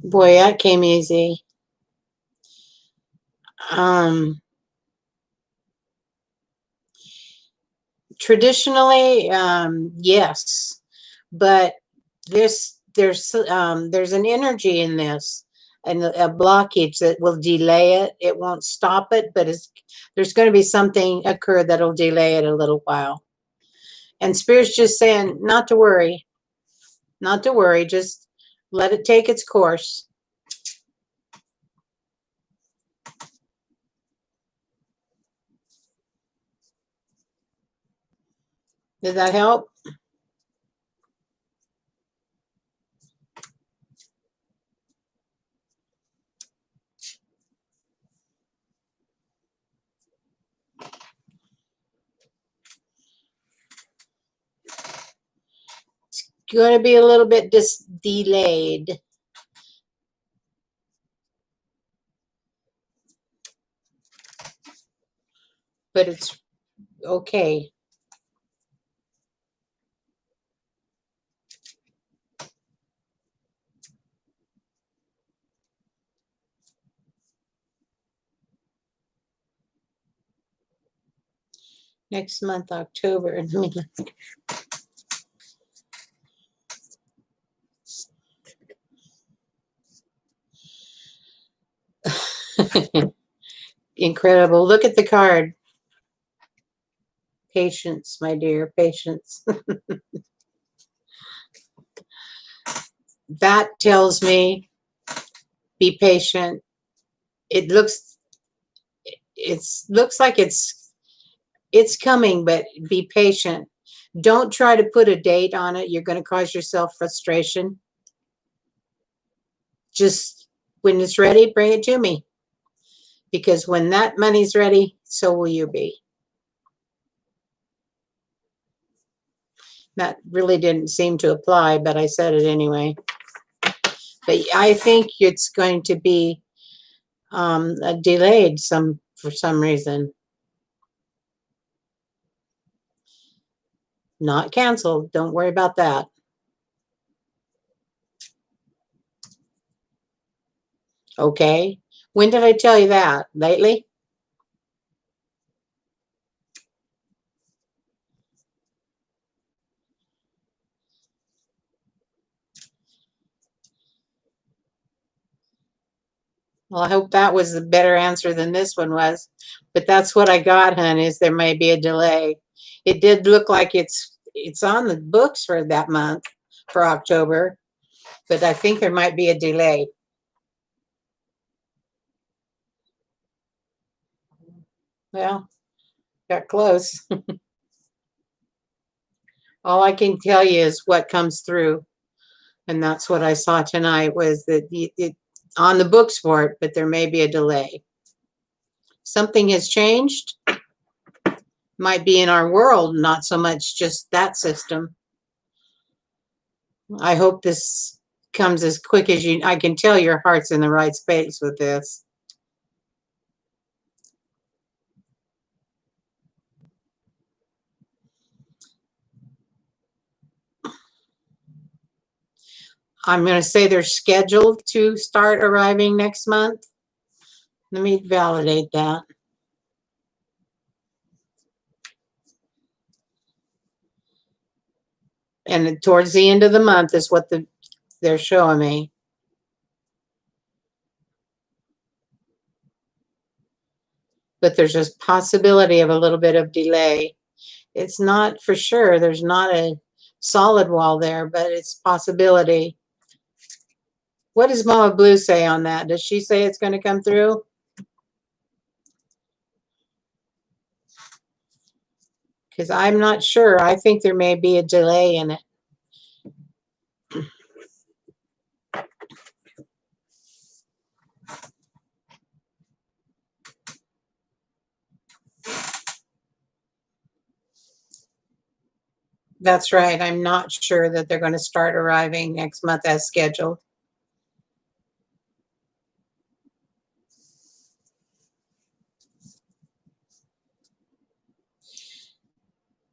Boy, that came easy. Traditionally, yes, but there's an energy in this and a blockage that will delay it. It won't stop it, but there's going to be something occur that'll delay it a little while. And Spirit's just saying not to worry, not to worry, just let it take its course. Did that help? Going to be a little bit delayed, but it's okay. Next month, October. Incredible. Look at the card. Patience, my dear, patience. That tells me be patient. It looks like it's coming, but be patient. Don't try to put a date on it. You're going to cause yourself frustration. Just when it's ready, bring it to me. Because when that money's ready, so will you be. That really didn't seem to apply, but I said it anyway. But I think it's going to be delayed for some reason. Not canceled. Don't worry about that. Okay. When did I tell you that? Lately? Well, I hope that was a better answer than this one was. But that's what I got, hon, is there may be a delay. It did look like it's on the books for that month, for October, but I think there might be a delay. Well, got close. All I can tell you is what comes through. And that's what I saw tonight was that it on the books for it, but there may be a delay. Something has changed. Might be in our world, not so much just that system. I hope this comes as quick as you. I can tell your heart's in the right space with this. I'm going to say they're scheduled to start arriving next month. Let me validate that. And towards the end of the month is what they're showing me. But there's a possibility of a little bit of delay. It's not for sure. There's not a solid wall there, but it's possibility. What does Mama Blue say on that? Does she say it's going to come through? Because I'm not sure. I think there may be a delay in it. That's right. I'm not sure that they're going to start arriving next month as scheduled.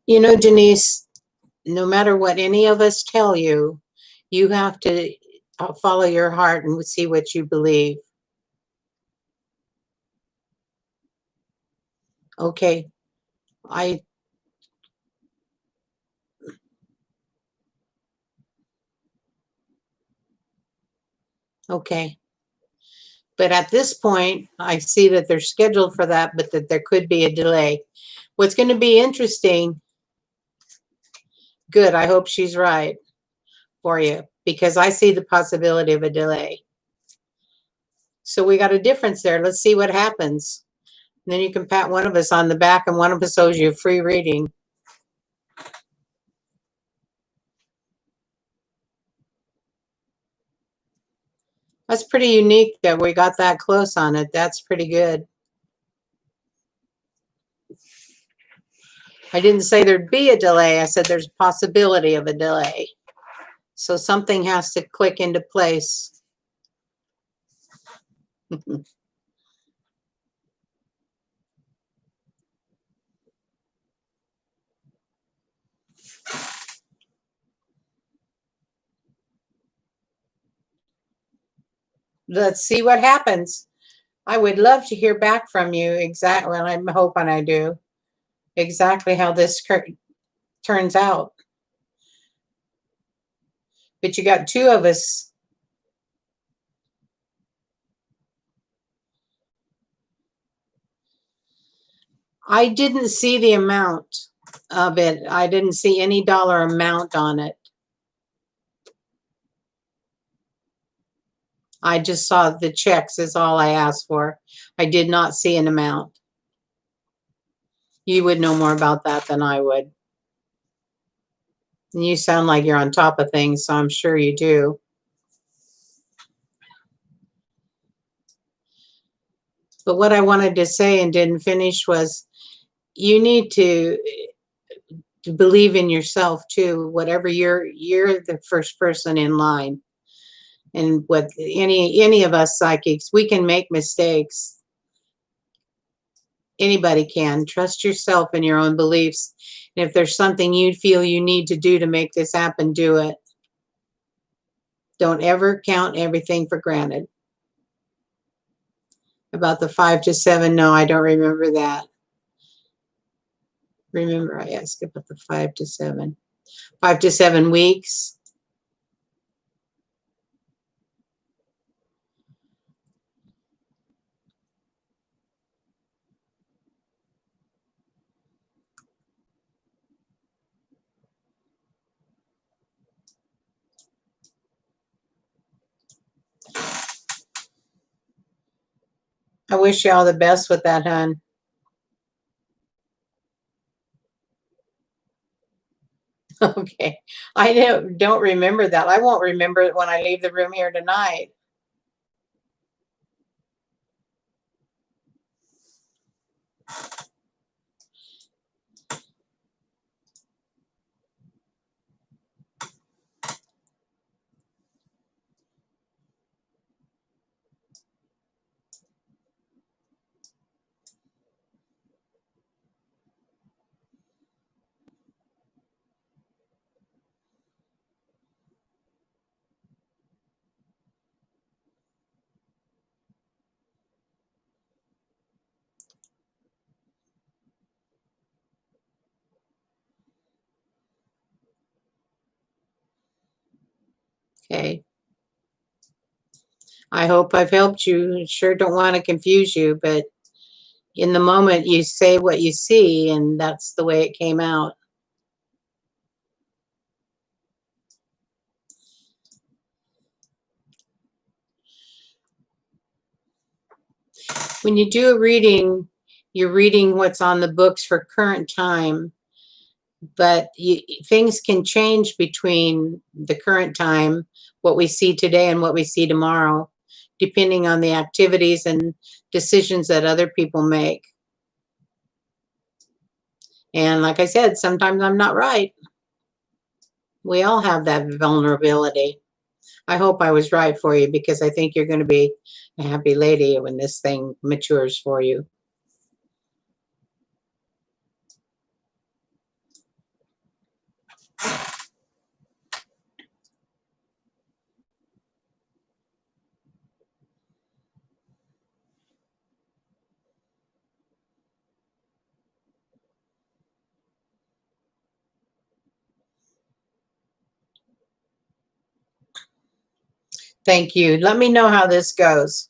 You know, Denise, no matter what any of us tell you, you have to follow your heart and see what you believe. Okay. I, okay. But at this point, I see that they're scheduled for that, but that there could be a delay. What's going to be interesting, good, I hope she's right for you, because I see the possibility of a delay. So we got a difference there. Let's see what happens. And then you can pat one of us on the back and one of us owes you a free reading. That's pretty unique that we got that close on it. That's pretty good. I didn't say there'd be a delay. I said there's a possibility of a delay. So something has to click into place. Let's see what happens. I would love to hear back from you exactly. Well, I'm hoping I do. Exactly how this turns out. But you got two of us. I didn't see the amount of it. I didn't see any dollar amount on it. I just saw the checks is all I asked for. I did not see an amount. You would know more about that than I would. And you sound like you're on top of things, so I'm sure you do. But what I wanted to say and didn't finish was you need to believe in yourself too. Whatever you're the first person in line. And with any of us psychics, we can make mistakes. Anybody can. Trust yourself and your own beliefs. And if there's something you feel you need to do to make this happen, do it. Don't ever count everything for granted. About the 5 to 7, no, I don't remember that. Remember, I asked about the 5 to 7. 5 to 7 weeks. I wish you all the best with that, hon. Okay. I don't remember that. I won't remember it when I leave the room here tonight. Okay. I hope I've helped you. Sure don't want to confuse you, but in the moment you say what you see, and that's the way it came out. When you do a reading, you're reading what's on the books for current time, but things can change between the current time, what we see today and what we see tomorrow, depending on the activities and decisions that other people make. And like I said, sometimes I'm not right. We all have that vulnerability. I hope I was right for you, because I think you're going to be a happy lady when this thing matures for you. Thank you. Let me know how this goes.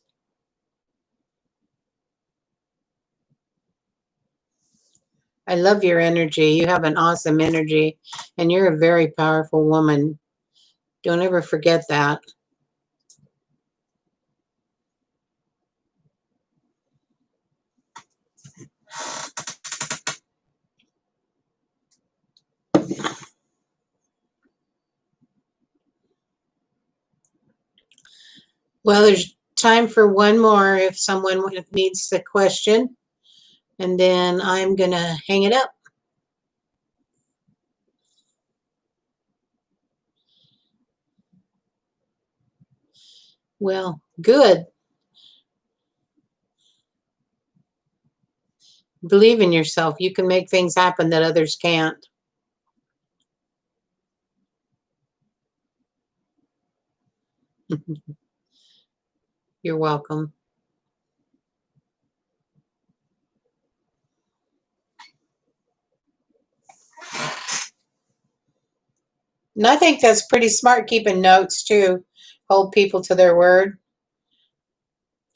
I love your energy. You have an awesome energy, and you're a very powerful woman. Don't ever forget that. Well, there's time for one more if someone needs the question, and then I'm going to hang it up. Well, good. Believe in yourself. You can make things happen that others can't. You're welcome. And I think that's pretty smart, keeping notes too. Hold people to their word.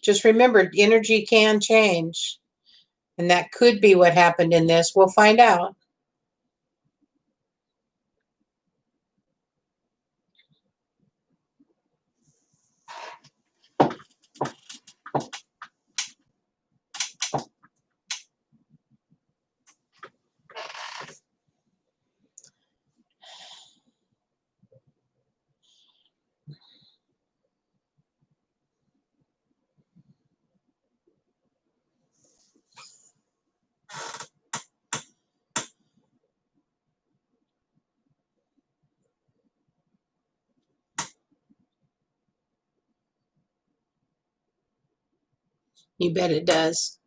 Just remember, energy can change. And that could be what happened in this. We'll find out. You bet it does.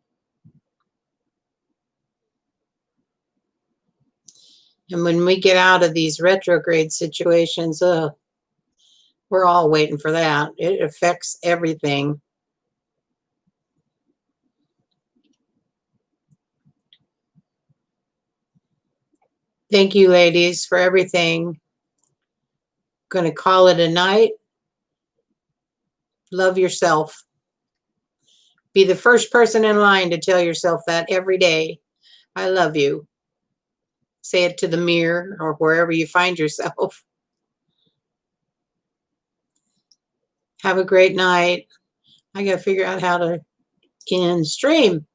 And when we get out of these retrograde situations, we're all waiting for that. It affects everything. Thank you, ladies, for everything. Going to call it a night. Love yourself. Be the first person in line to tell yourself that every day. I love you. Say it to the mirror or wherever you find yourself. Have a great night. I got to figure out how to end stream.